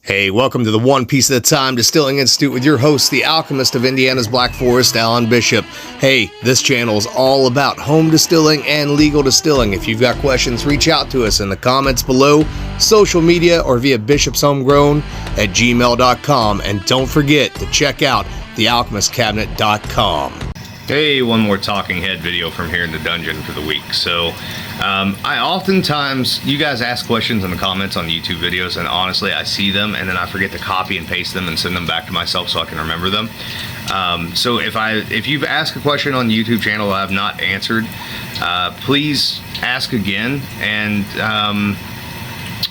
Hey, welcome to the One Piece at a Time Distilling Institute with your host, the alchemist of Indiana's Black Forest, Alan Bishop. Hey, this channel is all about home distilling and legal distilling. If you've got questions, reach out to us in the comments below, social media, or via bishopshomegrown@gmail.com. And don't forget to check out thealchemistcabinet.com. Hey, one more talking head video from here in the dungeon for the week. So I oftentimes, you guys ask questions in the comments on YouTube videos, and honestly I see them and then I forget to copy and paste them and send them back to myself so I can remember them. So if you've asked a question on the YouTube channel I have not answered, please ask again, and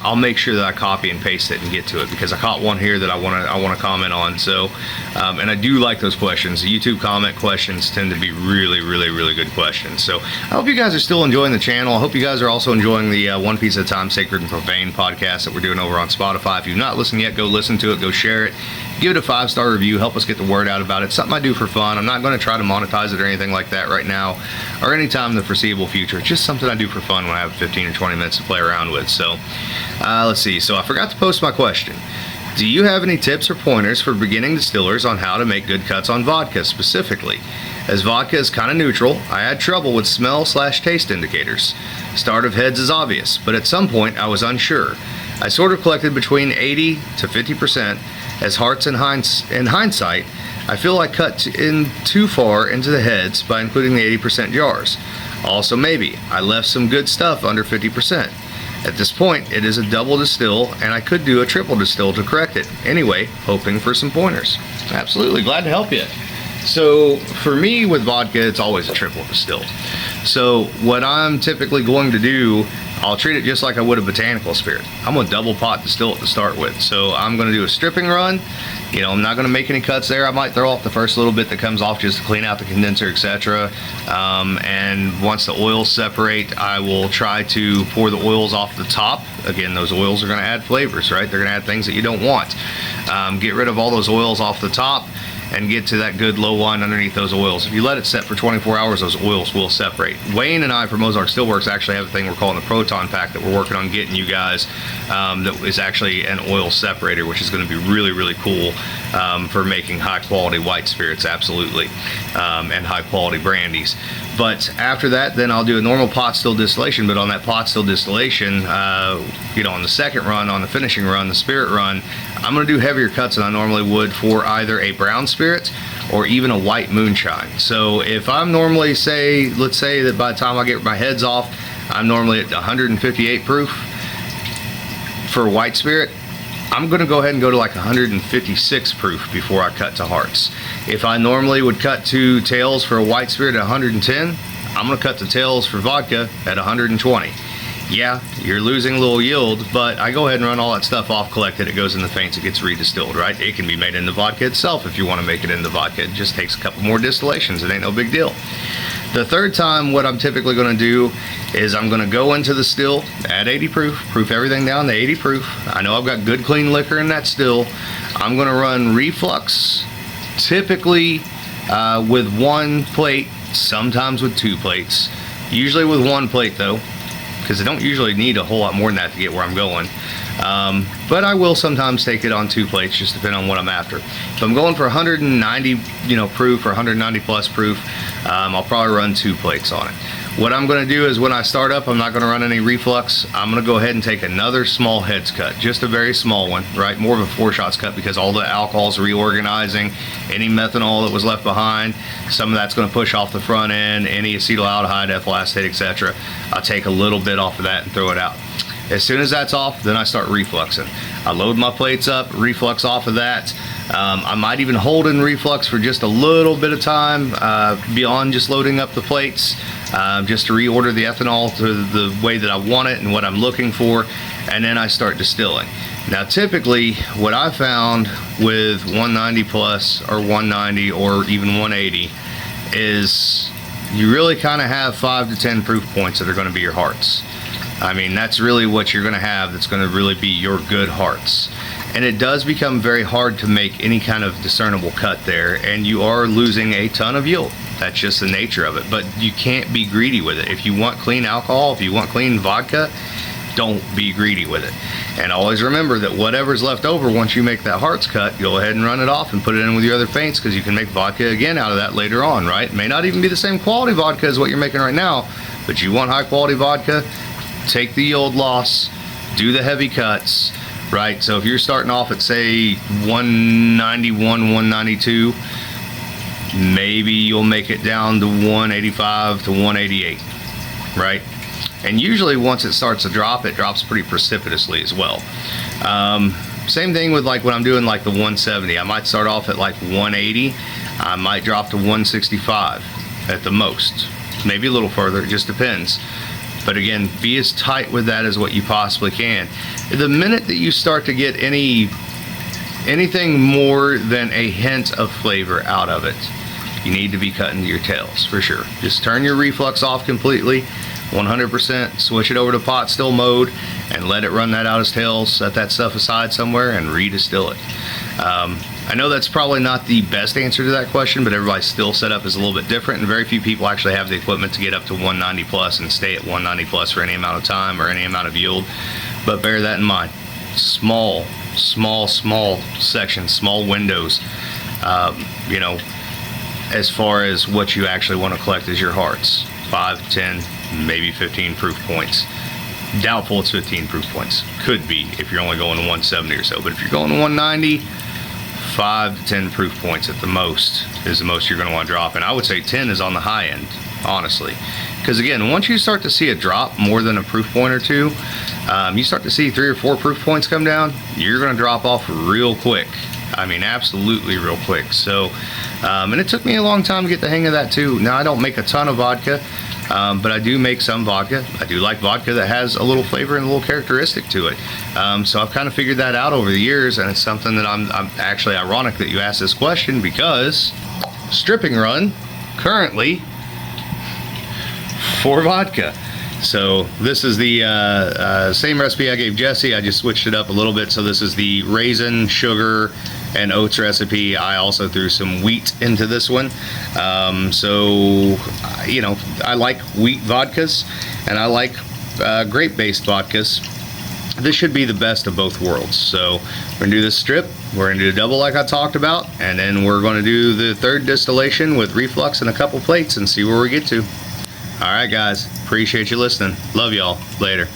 I'll make sure that I copy and paste it and get to it, because I caught one here that I want to comment on. So, and I do like those questions. The YouTube comment questions tend to be really good questions. So I hope you guys are still enjoying the channel. I hope you guys are also enjoying the One Piece at a Time Sacred and Profane podcast that we're doing over on Spotify. If you've not listened yet, go listen to it, go share it, give it a 5-star review, help us get the word out about it. It's something I do for fun. I'm not going to try to monetize it or anything like that right now or anytime in the foreseeable future. It's just something I do for fun when I have 15 or 20 minutes to play around with. So let's see. So I forgot to post my question. Do you have any tips or pointers for beginning distillers on how to make good cuts on vodka specifically? As vodka is kind of neutral, I had trouble with smell/taste indicators. Start of heads is obvious, but at some point I was unsure. I sort of collected between 80 to 50% as hearts. In hindsight, I feel I cut in too far into the heads by including the 80% jars. Also, maybe I left some good stuff under 50%. At this point, it is a double distill, and I could do a triple distill to correct it. Anyway, hoping for some pointers. Absolutely, glad to help you. So for me with vodka, it's always a triple distill. So what I'm typically going to do, I'll treat it just like I would a botanical spirit. I'm going to double pot distill it to start with. So I'm going to do a stripping run. You know, I'm not going to make any cuts there. I might throw off the first little bit that comes off just to clean out the condenser, etc. And once the oils separate, I will try to pour the oils off the top. Again, those oils are going to add flavors, right? They're going to add things that you don't want. Get rid of all those oils off the top and get to that good low wine underneath those oils. If you let it set for 24 hours, those oils will separate. Wayne and I from Ozark Stillworks actually have a thing we're calling the Proton Pack that we're working on getting you guys, that is actually an oil separator, which is going to be really cool for making high quality white spirits, absolutely, and high quality brandies. But after that, then I'll do a normal pot still distillation. But on that pot still distillation, you know, on the second run, on the finishing run, the spirit run, I'm going to do heavier cuts than I normally would for either a brown spirit or even a white moonshine. So if I'm normally, let's say that by the time I get my heads off, I'm normally at 158 proof for a white spirit, I'm going to go ahead and go to like 156 proof before I cut to hearts. If I normally would cut to tails for a white spirit at 110, I'm going to cut to tails for vodka at 120. Yeah, you're losing a little yield, but I go ahead and run all that stuff off, collect it, it goes in the faints, it gets redistilled, right? It can be made into vodka itself if you want to make it into vodka. It just takes a couple more distillations. It ain't no big deal. The third time, what I'm typically going to do is I'm going to go into the still at 80 proof everything down to 80 proof. I know I've got good clean liquor in that still. I'm going to run reflux, typically with one plate, sometimes with 2 plates. Usually with 1 plate though, because I don't usually need a whole lot more than that to get where I'm going. But I will sometimes take it on 2 plates, just depending on what I'm after. If I'm going for 190, proof or 190 plus proof, I'll probably run 2 plates on it. What I'm going to do is when I start up, I'm not going to run any reflux. I'm going to go ahead and take another small heads cut, just a very small one, right? More of a 4-shots cut, because all the alcohol's reorganizing. Any methanol that was left behind, some of that's going to push off the front end, any acetaldehyde, ethyl acetate, etc. I'll take a little bit off of that and throw it out. As soon as that's off, then I start refluxing. I load my plates up, reflux off of that. I might even hold in reflux for just a little bit of time beyond just loading up the plates, just to reorder the ethanol to the way that I want it and what I'm looking for, and then I start distilling. Now typically what I found with 190 plus or 190 or even 180 is you really kind of have 5 to 10 proof points that are going to be your hearts. I mean, that's really what you're going to have that's going to really be your good hearts. And it does become very hard to make any kind of discernible cut there, and you are losing a ton of yield. That's just the nature of it. But you can't be greedy with it. If you want clean alcohol, if you want clean vodka, don't be greedy with it. And always remember that whatever's left over once you make that hearts cut, go ahead and run it off and put it in with your other paints, because you can make vodka again out of that later on, right? It may not even be the same quality vodka as what you're making right now, but you want high quality vodka, take the yield loss, do the heavy cuts, right? So if you're starting off at say 191, 192, maybe you'll make it down to 185 to 188, right? And usually once it starts to drop, it drops pretty precipitously as well. Same thing with like when I'm doing like the 170. I might start off at like 180. I might drop to 165 at the most. Maybe a little further, it just depends. But again, be as tight with that as what you possibly can. The minute that you start to get anything more than a hint of flavor out of it, you need to be cutting your tails for sure. Just turn your reflux off completely, 100%, switch it over to pot still mode and let it run that out as tails. Set that stuff aside somewhere and redistill it. I know that's probably not the best answer to that question, but everybody's still set up is a little bit different, and very few people actually have the equipment to get up to 190 plus and stay at 190 plus for any amount of time or any amount of yield. But bear that in mind. Small sections, small windows, you know, as far as what you actually want to collect is your hearts. 5, 10, maybe 15 proof points. Doubtful it's 15 proof points. Could be if you're only going to 170 or so, but if you're going to 190, 5 to 10 proof points at the most is the most you're going to want to drop. And I would say 10 is on the high end, honestly, because again, once you start to see a drop more than a proof point or two, you start to see 3 or 4 proof points come down, you're going to drop off real quick. I mean, absolutely real quick. So and it took me a long time to get the hang of that too. Now I don't make a ton of vodka, but I do make some vodka. I do like vodka that has a little flavor and a little characteristic to it. So I've kind of figured that out over the years, and it's something that I'm actually ironic that you asked this question, because stripping run currently for vodka. So this is the same recipe I gave Jesse. I just switched it up a little bit. So this is the raisin, sugar, and oats recipe. I also threw some wheat into this one. So, you know, I like wheat vodkas and I like grape-based vodkas. This should be the best of both worlds. So we're gonna do this strip, we're gonna do a double like I talked about, and then we're gonna do the third distillation with reflux and a couple plates and see where we get to. All right, guys, appreciate you listening. Love y'all. Later.